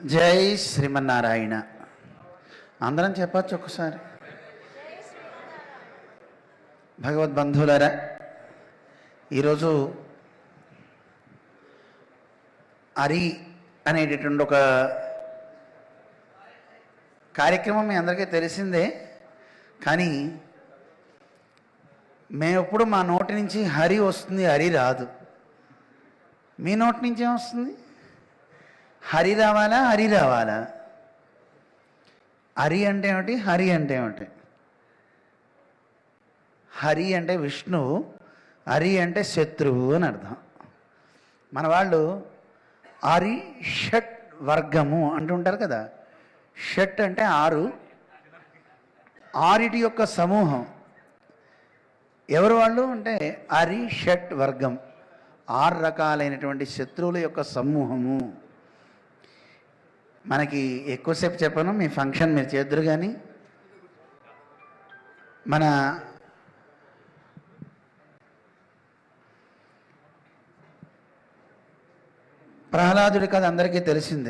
జై శ్రీమన్నారాయణ. అందరం చెప్పచ్చు ఒకసారి. భగవద్బంధువులారా, ఈరోజు అరి అనేటటువంటి ఒక కార్యక్రమం మీ అందరికీ తెలిసిందే. కానీ మేమెప్పుడు మా నోటి నుంచి హరి వస్తుంది, హరి రాదు. మీ నోటి నుంచి ఏమొస్తుంది? హరి రావాలా, హరి రావాలా? హరి అంటే ఏమిటి, హరి అంటే ఏమిటి? హరి అంటే విష్ణువు, హరి అంటే శత్రువు అని అర్థం. మన వాళ్ళు హరి షట్ వర్గము అంటుంటారు కదా. షట్ అంటే ఆరు, ఆరిటి యొక్క సమూహం. ఎవరు వాళ్ళు అంటే హరి షట్ వర్గం, 6 రకాలైనటువంటి శత్రువుల యొక్క సమూహము. మనకి ఎక్కువసేపు చెప్పను, మీ ఫంక్షన్ మీరు చేద్దరు. కానీ మన ప్రహ్లాదుడి కథ అందరికీ తెలిసిందే.